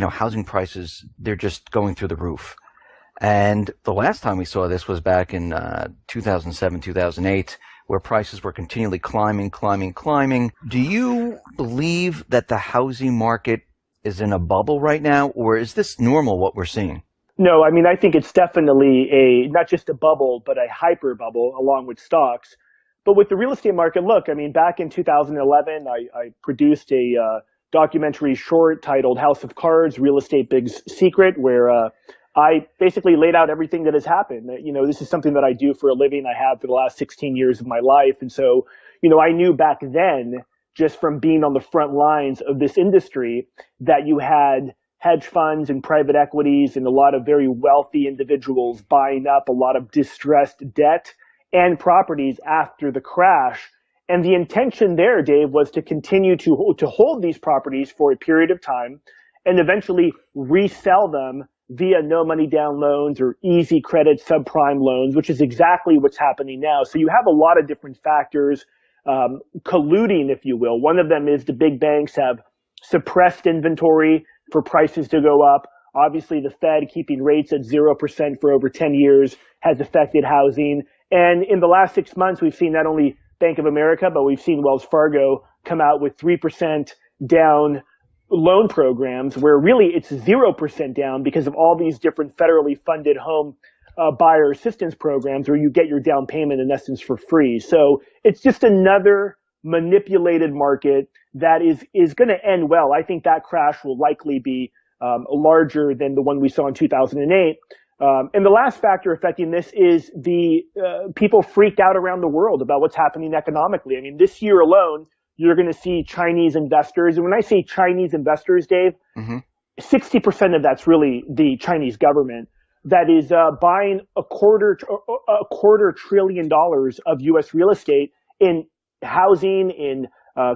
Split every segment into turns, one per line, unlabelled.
housing prices, they're just going through the roof. And the last time we saw this was back in 2007, 2008, where prices were continually climbing, climbing, climbing. Do you believe that the housing market is in a bubble right now, or is this normal what we're seeing?
No, I mean, I think it's definitely not just a bubble, but a hyper bubble along with stocks. But with the real estate market, look, I mean, back in 2011, I produced a documentary short titled House of Cards, Real Estate Big Secret, where I basically laid out everything that has happened. This is something that I do for a living. I have for the last 16 years of my life. And so, I knew back then, just from being on the front lines of this industry, that you had hedge funds and private equities and a lot of very wealthy individuals buying up a lot of distressed debt and properties after the crash. And the intention there, Dave, was to continue to hold these properties for a period of time and eventually resell them via no money down loans or easy credit subprime loans, which is exactly what's happening now. So you have a lot of different factors colluding, if you will. One of them is the big banks have suppressed inventory for prices to go up. Obviously, the Fed keeping rates at 0% for over 10 years has affected housing. And in the last 6 months, we've seen not only Bank of America, but we've seen Wells Fargo come out with 3% down loan programs where really it's 0% down because of all these different federally funded home buyer assistance programs where you get your down payment in essence for free. So it's just another manipulated market that is going to end well. I think that crash will likely be larger than the one we saw in 2008. And the last factor affecting this is the people freaked out around the world about what's happening economically. I mean, this year alone, you're going to see Chinese investors. And when I say Chinese investors, Dave, 60% of that's really the Chinese government that is buying a quarter trillion dollars of U.S. real estate in housing, in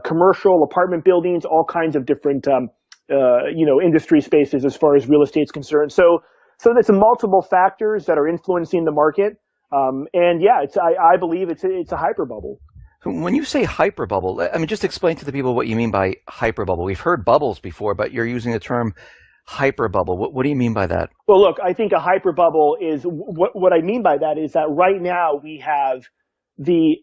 commercial apartment buildings, all kinds of different industry spaces as far as real estate is concerned. So there's multiple factors that are influencing the market. And yeah, I believe it's a hyper bubble.
So when you say hyper bubble, I mean, just explain to the people what you mean by hyper bubble. We've heard bubbles before, but you're using the term hyper bubble. What do you mean by that?
Well, look, I think a hyper bubble is what I mean by that is that right now we have the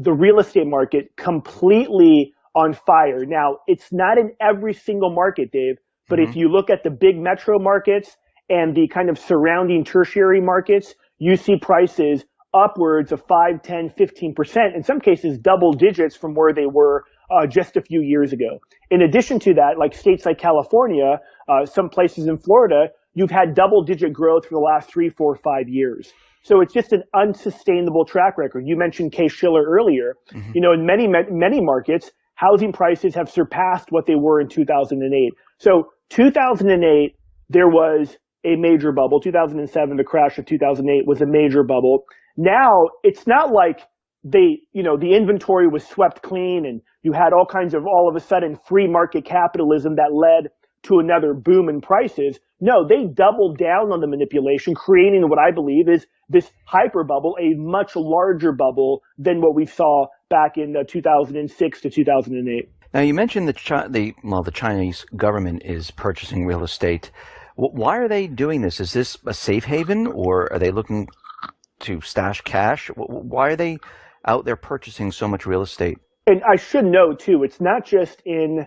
real estate market completely on fire. Now, it's not in every single market, Dave, but if you look at the big metro markets and the kind of surrounding tertiary markets, you see prices upwards of 5, 10, 15%, in some cases double digits from where they were just a few years ago. In addition to that, like states like California, some places in Florida, you've had double-digit growth for the last 3, 4, 5 years. So it's just an unsustainable track record. You mentioned Case-Shiller earlier. In many markets, housing prices have surpassed what they were in 2008. So 2008, there was a major bubble. 2007, the crash of 2008 was a major bubble. Now, it's not like the inventory was swept clean and you had all of a sudden free market capitalism that led to another boom in prices. No, they doubled down on the manipulation, creating what I believe is this hyper bubble, a much larger bubble than what we saw back in 2006 to 2008.
Now, you mentioned the Chinese government is purchasing real estate. Why are they doing this? Is this a safe haven, or are they looking to stash cash? Why are they out there purchasing so much real estate?
And I should know, too, it's not just in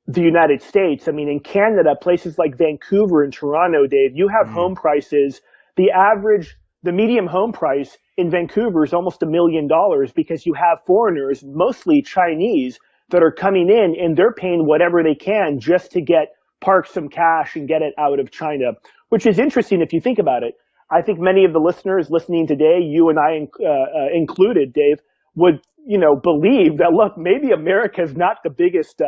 the United States. I mean, in Canada, places like Vancouver and Toronto, Dave, you have home prices. The medium home price in Vancouver is almost $1 million because you have foreigners, mostly Chinese, that are coming in and they're paying whatever they can just to park some cash and get it out of China, which is interesting if you think about it. I think many of the listeners listening today, you and I included, Dave, would believe that, look, maybe America is not the biggest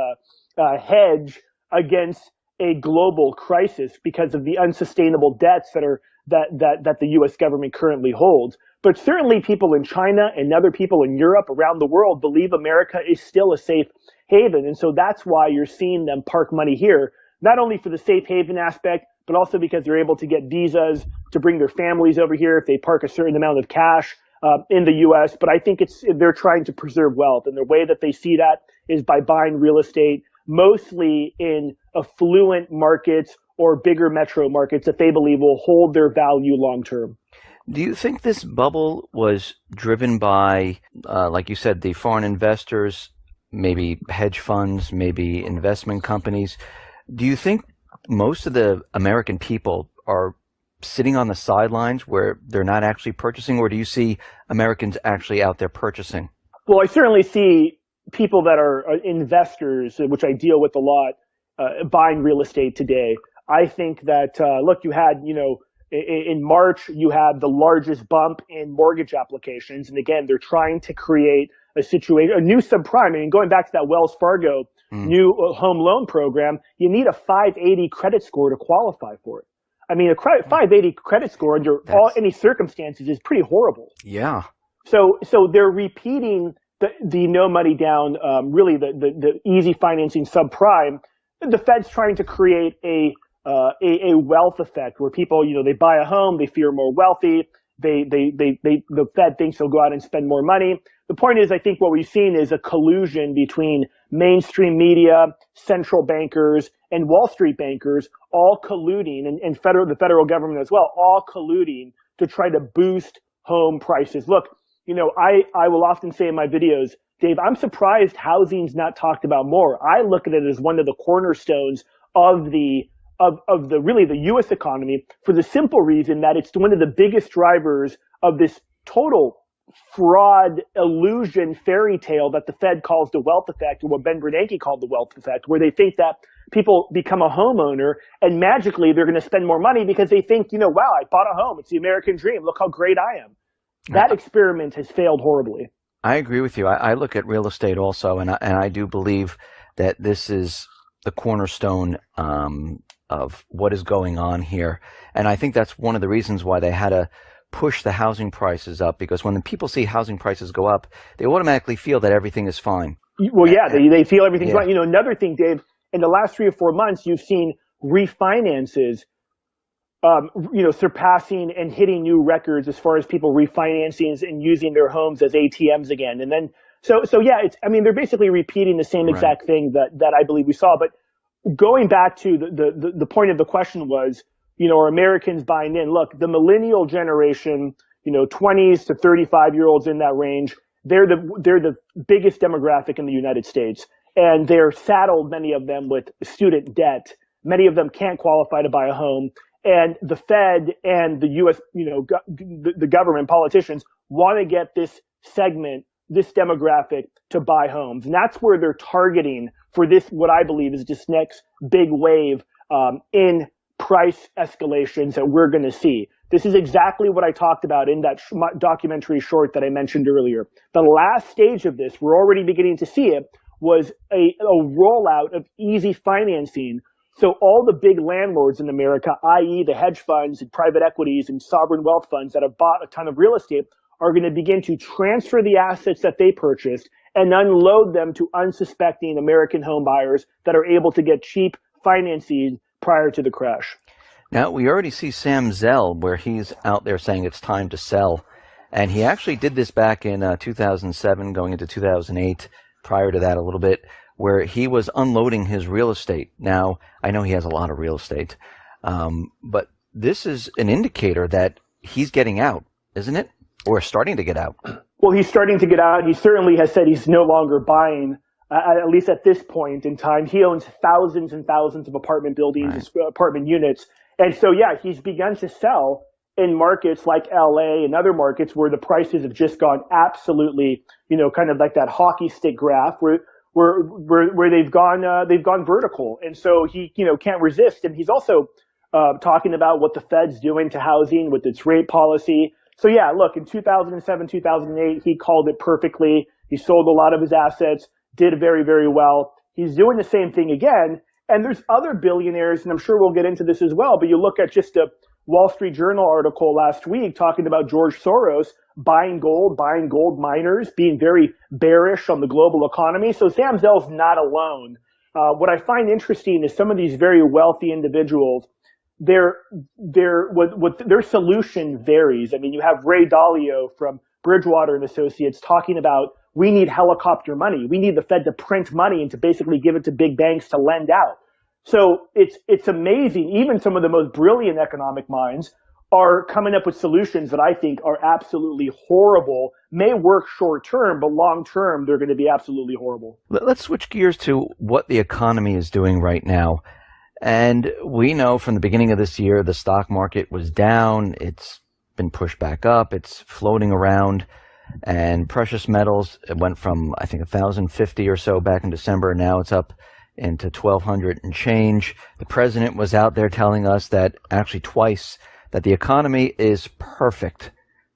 hedge against a global crisis because of the unsustainable debts that the U.S. government currently holds. But certainly people in China and other people in Europe around the world believe America is still a safe haven. And so that's why you're seeing them park money here, not only for the safe haven aspect, but also because they're able to get visas to bring their families over here if they park a certain amount of cash in the U.S. But I think they're trying to preserve wealth. And the way that they see that is by buying real estate, mostly in affluent markets or bigger metro markets that they believe will hold their value long term.
Do you think this bubble was driven by, like you said, the foreign investors, maybe hedge funds, maybe investment companies? Do you think most of the American people are sitting on the sidelines where they're not actually purchasing, or do you see Americans actually out there purchasing?
Well, I certainly see people that are investors, which I deal with a lot, buying real estate today. I think that, look, you had, in March, you had the largest bump in mortgage applications. And again, they're trying to create a situation, a new subprime. I mean, going back to that Wells Fargo new home loan program, you need a 580 credit score to qualify for it. I mean, a 580 credit score under any circumstances is pretty horrible.
Yeah.
So they're repeating the no money down, really the easy financing subprime. The Fed's trying to create a wealth effect where people, they buy a home, they feel more wealthy. The Fed thinks they'll go out and spend more money. The point is, I think what we've seen is a collusion between mainstream media, central bankers, and Wall Street bankers all colluding, and the federal government as well, all colluding to try to boost home prices. Look, I will often say in my videos, Dave, I'm surprised housing's not talked about more. I look at it as one of the cornerstones of the U.S. economy, for the simple reason that it's one of the biggest drivers of this total fraud, illusion, fairy tale that the Fed calls the wealth effect, or what Ben Bernanke called the wealth effect, where they think that people become a homeowner and magically they're going to spend more money because they think, wow, I bought a home. It's the American dream. Look how great I am. That experiment has failed horribly.
I agree with you. I look at real estate also, and I do believe that this is the cornerstone of what is going on here. And I think that's one of the reasons why they had to push the housing prices up, because when the people see housing prices go up, they automatically feel that everything is fine.
Well, yeah, they feel everything's fine. Another thing, Dave, in the last 3 or 4 months, you've seen refinances, surpassing and hitting new records as far as people refinancing and using their homes as ATMs again. And then, so yeah, they're basically repeating the same exact thing that I believe we saw. But going back to the point of the question was, are Americans buying in? Look, the millennial generation, 20s to 35-year-olds in that range, they're the biggest demographic in the United States. And they're saddled, many of them, with student debt. Many of them can't qualify to buy a home. And the Fed and the U.S., the government, politicians want to get this segment, this demographic to buy homes. And that's where they're targeting for this, what I believe is this next big wave in price escalations that we're going to see. This is exactly what I talked about in that documentary short that I mentioned earlier. The last stage of this, we're already beginning to see it, was a rollout of easy financing. So all the big landlords in America, i.e. the hedge funds and private equities and sovereign wealth funds that have bought a ton of real estate, are going to begin to transfer the assets that they purchased and unload them to unsuspecting American home buyers that are able to get cheap financing prior to the crash.
Now, we already see Sam Zell, where he's out there saying it's time to sell. And he actually did this back in 2007, going into 2008, prior to that a little bit, where he was unloading his real estate. Now, I know he has a lot of real estate, but this is an indicator that he's getting out, isn't it? Or starting to get out.
Well, he's starting to get out. He certainly has said he's no longer buying, at least at this point in time. He owns thousands and thousands of apartment buildings, apartment units. And so, yeah, he's begun to sell in markets like LA and other markets where the prices have just gone absolutely, kind of like that hockey stick graph where they've gone vertical. And so he, can't resist. And he's also talking about what the Fed's doing to housing with its rate policy. So yeah, look, in 2007, 2008, he called it perfectly. He sold a lot of his assets, did very, very well. He's doing the same thing again. And there's other billionaires, and I'm sure we'll get into this as well, but you look at just a Wall Street Journal article last week talking about George Soros buying gold miners, being very bearish on the global economy. So Sam Zell's not alone. What I find interesting is some of these very wealthy individuals, their solution varies. I mean, you have Ray Dalio from Bridgewater and Associates talking about, we need helicopter money. We need the Fed to print money and to basically give it to big banks to lend out. So it's amazing. Even some of the most brilliant economic minds are coming up with solutions that I think are absolutely horrible, may work short term, but long term, they're going to be absolutely horrible.
Let's switch gears to what the economy is doing right now. And we know from the beginning of this year, the stock market was down. It's been pushed back up. It's floating around. And precious metals, it went from, I think, 1,050 or so back in December. Now it's up into 1,200 and change. The president was out there telling us that actually twice that the economy is perfect.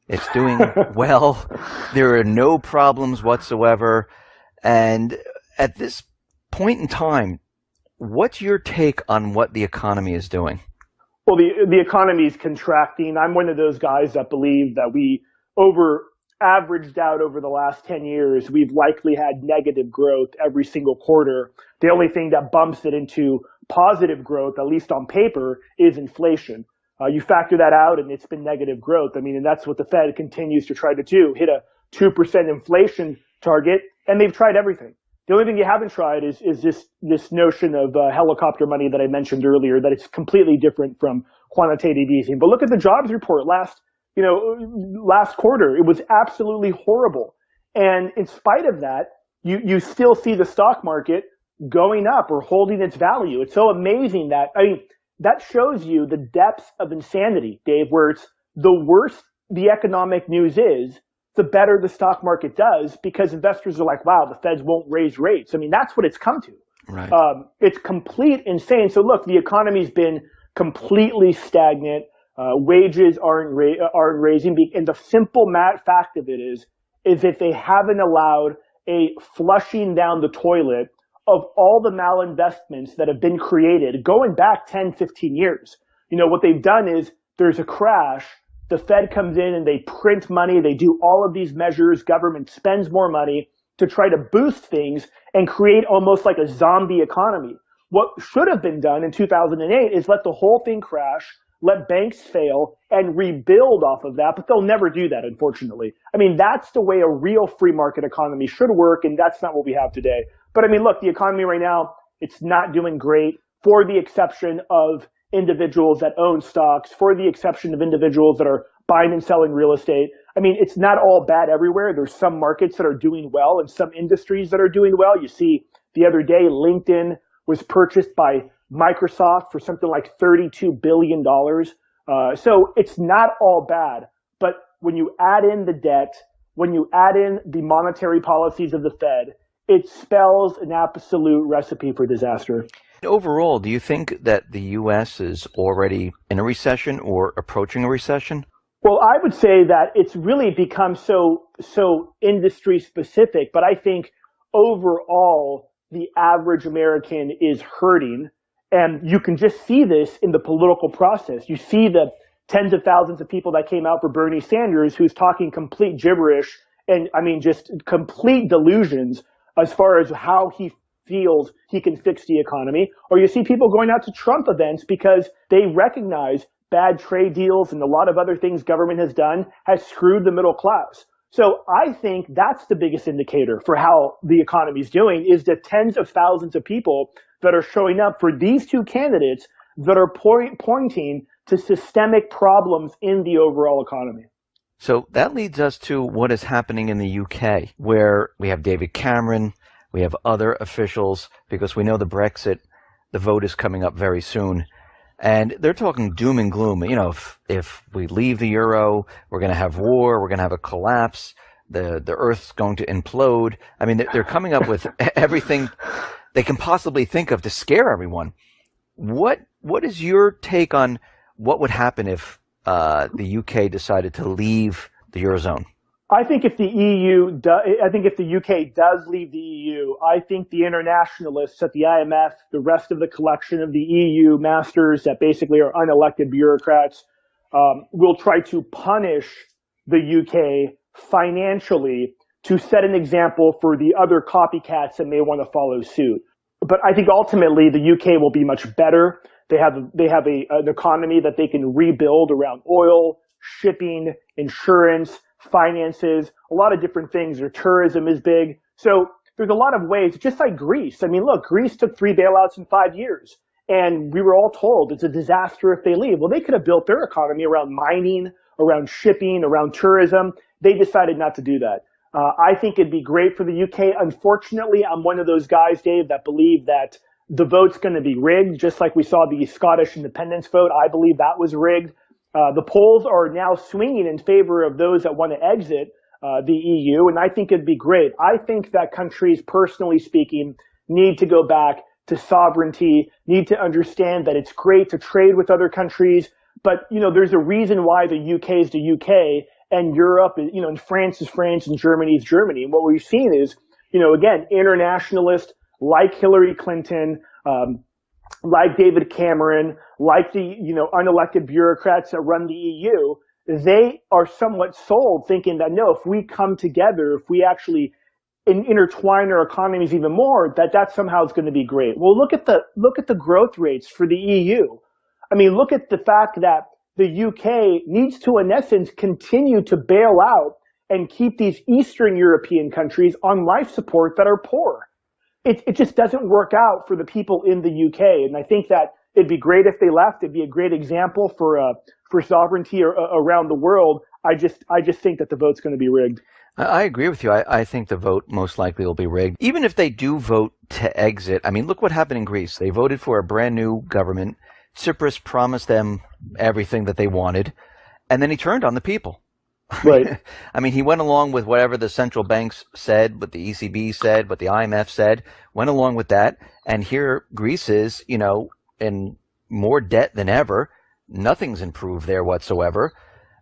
It's doing well. There are no problems whatsoever. And at this point in time, what's your take on what the economy is doing?
Well, the economy is contracting. I'm one of those guys that believe that we averaged out over the last 10 years. We've likely had negative growth every single quarter. The only thing that bumps it into positive growth, at least on paper, is inflation. You factor that out and it's been negative growth. I mean, and that's what the Fed continues to try to do, hit a 2% inflation target, and they've tried everything. The only thing you haven't tried is this notion of helicopter money that I mentioned earlier, that it's completely different from quantitative easing. But look at the jobs report last quarter. It was absolutely horrible. And in spite of that, you still see the stock market going up or holding its value. It's so amazing that shows you the depths of insanity, Dave, where it's the worse the economic news is, the better the stock market does, because investors are like, wow, the Feds won't raise rates. I mean, that's what it's come to.
Right.
It's complete insane. So look, the economy's been completely stagnant. Wages aren't raising. And the simple fact of it is that they haven't allowed a flushing down the toilet of all the malinvestments that have been created going back 10, 15 years. What they've done is there's a crash. The Fed comes in and they print money. They do all of these measures. Government spends more money to try to boost things and create almost like a zombie economy. What should have been done in 2008 is let the whole thing crash, let banks fail, and rebuild off of that. But they'll never do that, unfortunately. I mean, that's the way a real free market economy should work, and that's not what we have today. But I mean, look, the economy right now, it's not doing great, for the exception of individuals that own stocks, for the exception of individuals that are buying and selling real estate. I mean, it's not all bad everywhere. There's some markets that are doing well and some industries that are doing well. You see, the other day, LinkedIn was purchased by Microsoft for something like $32 billion. So it's not all bad. But when you add in the debt, when you add in the monetary policies of the Fed, it spells an absolute recipe for disaster.
Overall, do you think that the U.S. is already in a recession or approaching a recession?
Well, I would say that it's really become so industry specific, but I think overall the average American is hurting, and you can just see this in the political process. You see the tens of thousands of people that came out for Bernie Sanders, who's talking complete gibberish and I mean just complete delusions as far as how he feels he can fix the economy, or you see people going out to Trump events because they recognize bad trade deals and a lot of other things government has done has screwed the middle class. So I think that's the biggest indicator for how the economy is doing, is the tens of thousands of people that are showing up for these two candidates that are pointing to systemic problems in the overall economy.
So that leads us to what is happening in the UK, where we have David Cameron, we have other officials, because we know the vote is coming up very soon. And they're talking doom and gloom. If we leave the euro, we're going to have war, we're going to have a collapse, the earth's going to implode. I mean, they're coming up with everything they can possibly think of to scare everyone. What is your take on what would happen if the UK decided to leave the Eurozone?
I think if the UK does leave the EU, I think the internationalists at the IMF, the rest of the collection of the EU masters that basically are unelected bureaucrats, will try to punish the UK financially to set an example for the other copycats that may want to follow suit. But I think ultimately the UK will be much better. They have an economy that they can rebuild around oil, shipping, insurance, finances, a lot of different things. Their tourism is big. So there's a lot of ways, just like Greece. I mean, look, Greece took 3 bailouts in 5 years. And we were all told it's a disaster if they leave. Well, they could have built their economy around mining, around shipping, around tourism. They decided not to do that. I think it'd be great for the UK. Unfortunately, I'm one of those guys, Dave, that believe that the vote's going to be rigged, just like we saw the Scottish independence vote. I believe that was rigged. The polls are now swinging in favor of those that want to exit the EU, and I think it'd be great. I think that countries, personally speaking, need to go back to sovereignty, need to understand that it's great to trade with other countries, but, there's a reason why the UK is the UK and Europe, and France is France and Germany is Germany. And what we've seen is, again, internationalists like Hillary Clinton, like David Cameron, like the, unelected bureaucrats that run the EU, they are somewhat sold thinking that, no, if we come together, if we actually intertwine our economies even more, that somehow is going to be great. Well, look at the growth rates for the EU. I mean, look at the fact that the UK needs to, in essence, continue to bail out and keep these Eastern European countries on life support that are poor. It just doesn't work out for the people in the UK. And I think that it'd be great if they left. It'd be a great example for sovereignty around the world. I just think that the vote's going to be rigged.
I agree with you. I think the vote most likely will be rigged. Even if they do vote to exit, I mean, look what happened in Greece. They voted for a brand new government. Tsipras promised them everything that they wanted, and then he turned on the people.
Right.
I mean, he went along with whatever the central banks said, what the ECB said, what the IMF said, went along with that. And here Greece is, in more debt than ever. Nothing's improved there whatsoever.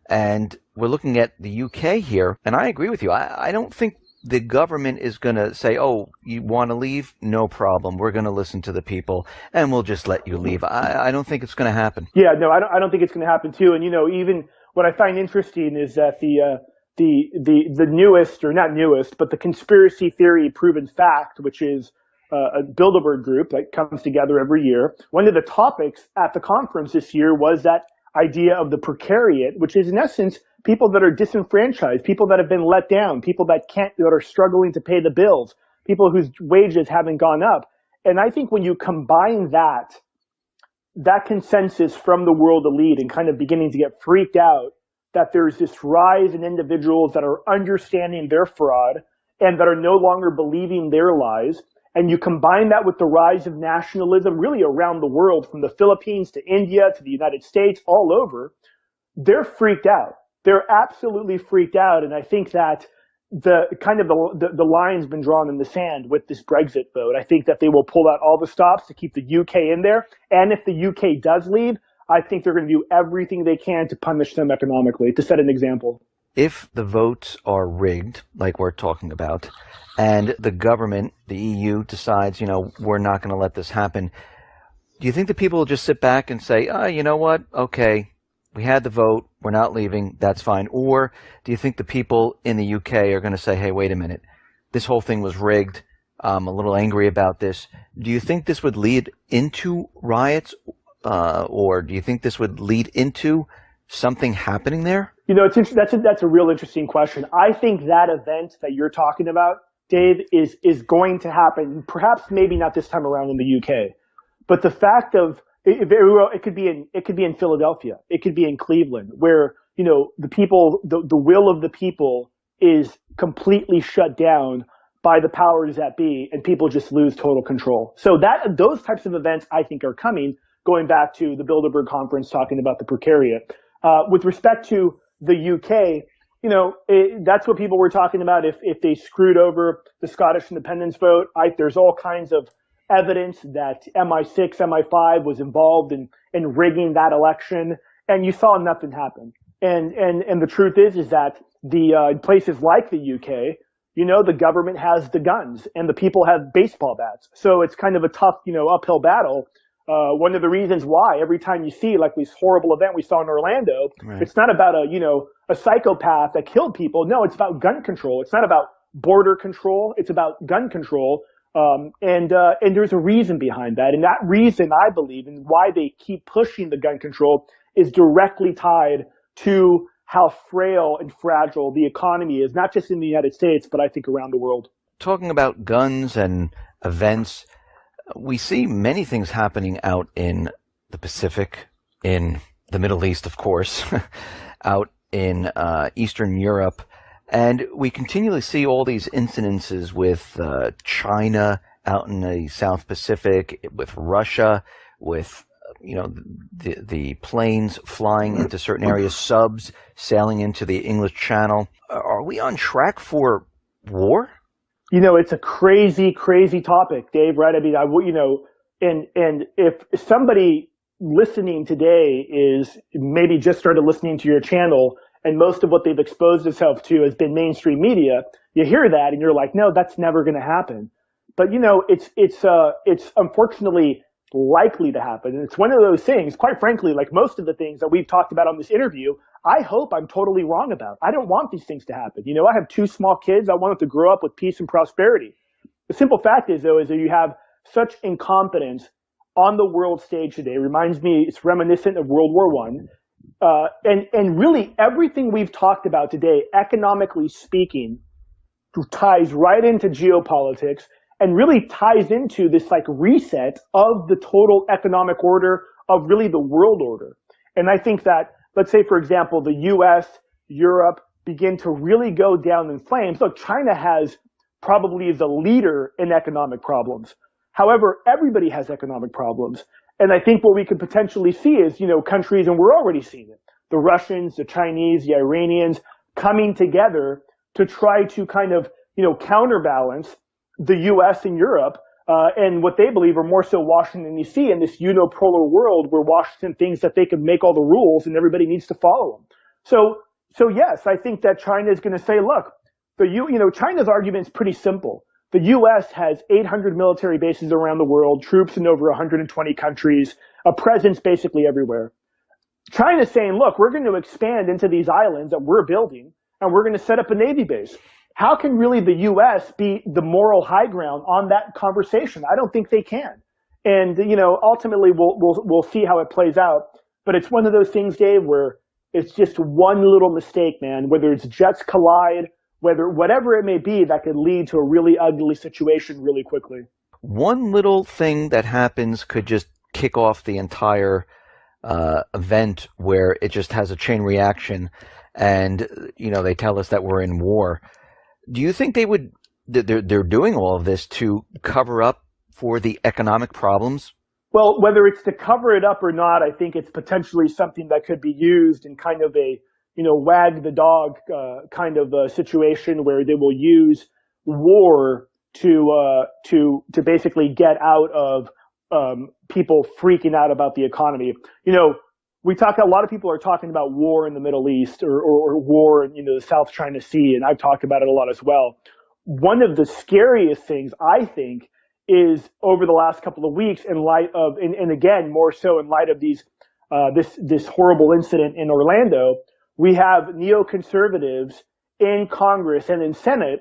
And we're looking at the UK here, and I agree with you. I don't think the government is going to say, oh, you want to leave? No problem. We're going to listen to the people, and we'll just let you leave. I don't think it's going to happen.
Yeah, no, I don't think it's going to happen, too. And, even what I find interesting is that the newest, or not newest, but the conspiracy theory proven fact, which is a Bilderberg group that comes together every year. One of the topics at the conference this year was that idea of the precariat, which is in essence people that are disenfranchised, people that have been let down, people that are struggling to pay the bills, people whose wages haven't gone up. And I think when you combine that consensus from the world elite and kind of beginning to get freaked out that there's this rise in individuals that are understanding their fraud and that are no longer believing their lies, and you combine that with the rise of nationalism really around the world, from the Philippines to India to the United States, all over, they're freaked out. They're absolutely freaked out. And I think that the line's been drawn in the sand with this Brexit vote. I think that they will pull out all the stops to keep the UK in there. And if the UK does leave, I think they're going to do everything they can to punish them economically, to set an example.
If the votes are rigged, like we're talking about, and the government, the EU, decides, we're not going to let this happen, do you think the people will just sit back and say, oh, you know what? Okay, we had the vote. We're not leaving. That's fine. Or do you think the people in the UK are going to say, hey, wait a minute. This whole thing was rigged. I'm a little angry about this. Do you think this would lead into riots? Or do you think this would lead into something happening there?
That's a real interesting question. I think that event that you're talking about, Dave, is going to happen. Perhaps maybe not this time around in the UK, but the fact of it very well, it could be in Philadelphia, it could be in Cleveland, where the people, the will of the people is completely shut down by the powers that be, and people just lose total control. So those types of events, I think, are coming. Going back to the Bilderberg conference, talking about the precariat. With respect to the UK, that's what people were talking about. If they screwed over the Scottish independence vote, there's all kinds of evidence that MI6, MI5 was involved in rigging that election, and you saw nothing happen. And the truth is that the places like the UK, the government has the guns and the people have baseball bats. So it's kind of a tough, uphill battle. One of the reasons why every time you see like this horrible event we saw in Orlando, right, it's not about a psychopath that killed people. No, it's about gun control. It's not about border control. It's about gun control. And there's a reason behind that. And that reason, I believe, and why they keep pushing the gun control is directly tied to how frail and fragile the economy is, not just in the United States, but I think around the world.
Talking about guns and events, We see many things happening out in the Pacific, in the Middle East, of course, out in Eastern Europe, and we continually see all these incidences with China out in the South Pacific, with Russia, with the planes flying into certain areas, subs sailing into the English Channel. Are we on track for war?
It's a crazy, crazy topic, Dave, right? I mean, and if somebody listening today is maybe just started listening to your channel and most of what they've exposed themselves to has been mainstream media, you hear that and you're like, no, that's never going to happen. But, it's unfortunately likely to happen. And it's one of those things, quite frankly, like most of the things that we've talked about on this interview, I hope I'm totally wrong about. I don't want these things to happen. I have 2 small kids. I want them to grow up with peace and prosperity. The simple fact is, though, is that you have such incompetence on the world stage today. Reminds me, it's reminiscent of World War I. And really everything we've talked about today, economically speaking, ties right into geopolitics and really ties into this like reset of the total economic order of really the world order. And I think that, let's say, for example, the US, Europe begin to really go down in flames. Look, China has probably the leader in economic problems. However, everybody has economic problems. And I think what we could potentially see is, countries, and we're already seeing it, the Russians, the Chinese, the Iranians coming together to try to kind of, counterbalance the US and Europe, and what they believe are more so Washington, D.C. in this unipolar world where Washington thinks that they can make all the rules and everybody needs to follow them. So yes, I think that China is going to say, look, China's argument is pretty simple. The U.S. has 800 military bases around the world, troops in over 120 countries, a presence basically everywhere. China's saying, look, we're going to expand into these islands that we're building, and we're going to set up a Navy base. How can really the U.S. be the moral high ground on that conversation? I don't think they can. And, ultimately we'll see how it plays out. But it's one of those things, Dave, where it's just one little mistake, man, whether it's jets collide, whatever it may be, that could lead to a really ugly situation really quickly.
One little thing that happens could just kick off the entire event where it just has a chain reaction and, they tell us that we're in war. Do you think they're doing all of this to cover up for the economic problems?
Well, whether it's to cover it up or not, I think it's potentially something that could be used in kind of a, wag the dog kind of a situation where they will use war to basically get out of people freaking out about the economy. A lot of people are talking about war in the Middle East or war in the South China Sea, and I've talked about it a lot as well. One of the scariest things, I think, is over the last couple of weeks in light of, and again, more so in light of this horrible incident in Orlando, we have neoconservatives in Congress and in Senate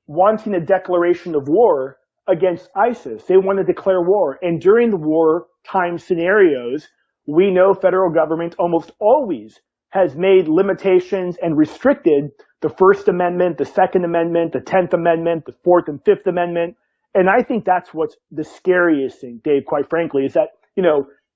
wanting a declaration of war against ISIS. They want to declare war. And during the wartime scenarios, we know federal government almost always has made limitations and restricted the First Amendment, the Second Amendment, the 10th Amendment, the Fourth and Fifth Amendment. And I think that's what's the scariest thing, Dave, quite frankly, is that,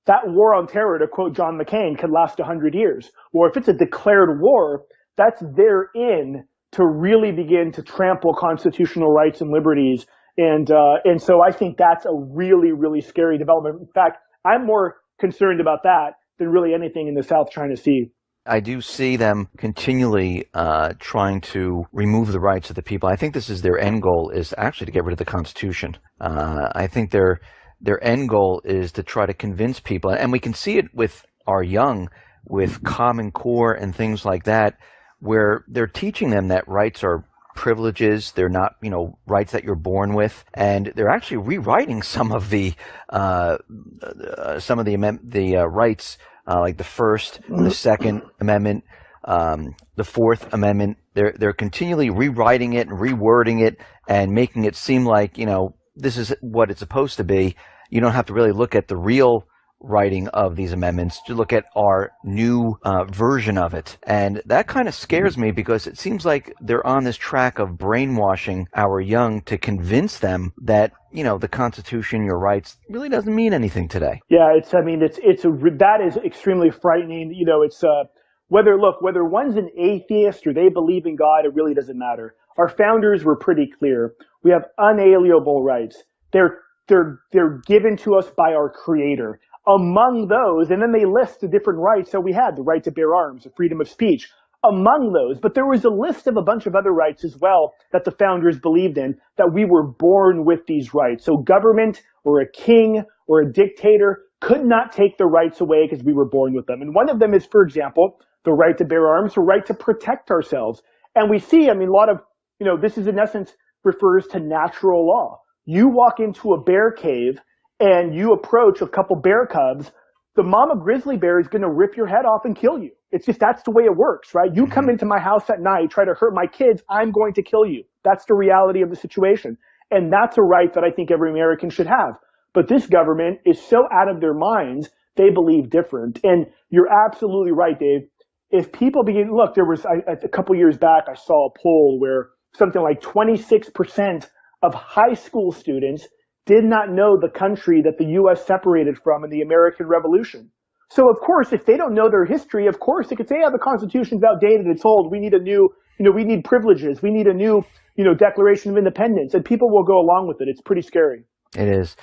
that war on terror, to quote John McCain, could last 100 years. Or if it's a declared war, that's therein to really begin to trample constitutional rights and liberties. And so I think that's a really, really scary development. In fact, I'm more concerned about that than really anything in the South China Sea.
I do see them continually trying to remove the rights of the people. I think this is their end goal, is actually to get rid of the Constitution. I think their end goal is to try to convince people, and we can see it with our young, with Common Core and things like that, where they're teaching them that rights are privileges. They're not, rights that you're born with, and they're actually rewriting some of the rights, like the First, the Second Amendment, the Fourth Amendment. They're continually rewriting it and rewording it and making it seem like, this is what it's supposed to be. You don't have to really look at the real writing of these amendments to look at our new version of it. And that kind of scares me, because it seems like they're on this track of brainwashing our young to convince them that, the Constitution, your rights, really doesn't mean anything today.
Yeah, that is extremely frightening. Whether one's an atheist or they believe in God, it really doesn't matter. Our founders were pretty clear. We have unalienable rights. They're given to us by our Creator. Among those, and then they list the different rights that we had: the right to bear arms, the freedom of speech. Among those, but there was a list of a bunch of other rights as well that the founders believed in, that we were born with these rights. So government or a king or a dictator could not take the rights away because we were born with them. And one of them is, for example, the right to bear arms, the right to protect ourselves. And we see, a lot of, this is in essence refers to natural law. You walk into a bear cave and you approach a couple bear cubs, the mama grizzly bear is going to rip your head off and kill you. It's just, that's the way it works, right? You come into my house at night, try to hurt my kids, I'm going to kill you. That's the reality of the situation. And that's a right that I think every American should have. But this government is so out of their minds, they believe different. And you're absolutely right, Dave. If people there was a couple years back, I saw a poll where something like 26% of high school students did not know the country that the U.S. separated from in the American Revolution. So, of course, if they don't know their history, of course, they could say, the Constitution's outdated, it's old, we need a new, we need privileges, we need a new, Declaration of Independence, and people will go along with it. It's pretty scary.
It is.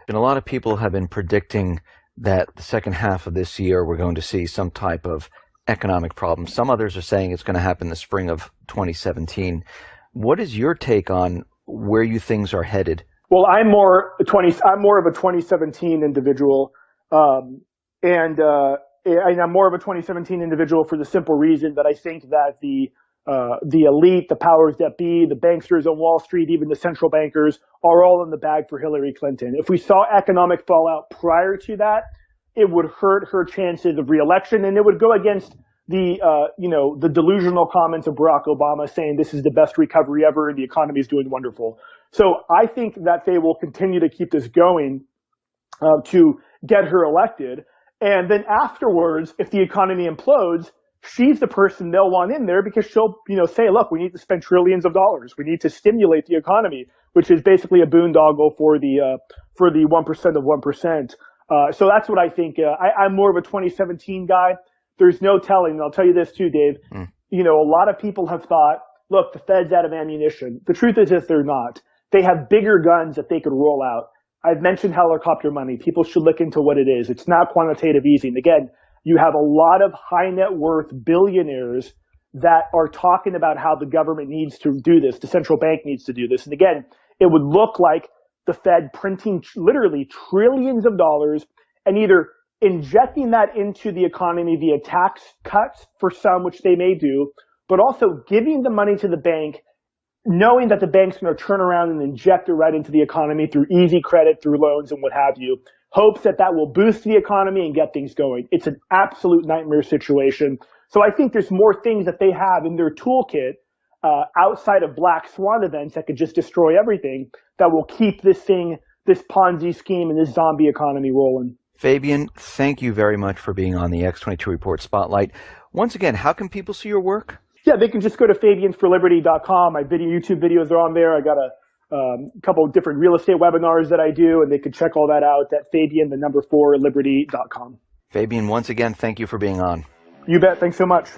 And a lot of people have been predicting that the second half of this year we're going to see some type of economic problem. Some others are saying it's going to happen the spring of 2017. What is your take on where you things are headed?
Well, I'm more of a 2017 individual. And I'm more of a 2017 individual for the simple reason that I think that the elite, the powers that be, the banksters on Wall Street, even the central bankers, are all in the bag for Hillary Clinton. If we saw economic fallout prior to that, it would hurt her chances of reelection, and it would go against the delusional comments of Barack Obama saying this is the best recovery ever and the economy is doing wonderful. So I think that they will continue to keep this going to get her elected. And then afterwards, if the economy implodes, she's the person they'll want in there because she'll, say, look, we need to spend trillions of dollars. We need to stimulate the economy, which is basically a boondoggle for the 1% of 1%. So that's what I think. I'm more of a 2017 guy. There's no telling. And I'll tell you this too, Dave. A lot of people have thought, look, the Fed's out of ammunition. The truth is that they're not. They have bigger guns that they could roll out. I've mentioned helicopter money. People should look into what it is. It's not quantitative easing. Again, you have a lot of high net worth billionaires that are talking about how the government needs to do this. The central bank needs to do this. And again, it would look like the Fed printing literally trillions of dollars and either injecting that into the economy via tax cuts for some, which they may do, but also giving the money to the bank, knowing that the bank's going to turn around and inject it right into the economy through easy credit, through loans and what have you, hopes that that will boost the economy and get things going. It's an absolute nightmare situation. So I think there's more things that they have in their toolkit outside of black swan events that could just destroy everything that will keep this Ponzi scheme and this zombie economy rolling.
Fabian, thank you very much for being on the X22 Report Spotlight. Once again, how can people see your work?
Yeah, they can just go to fabianforliberty.com. My YouTube videos are on there. I got a couple of different real estate webinars that I do, and they can check all that out at fabian4liberty.com.
Fabian, once again, thank you for being on.
You bet. Thanks so much.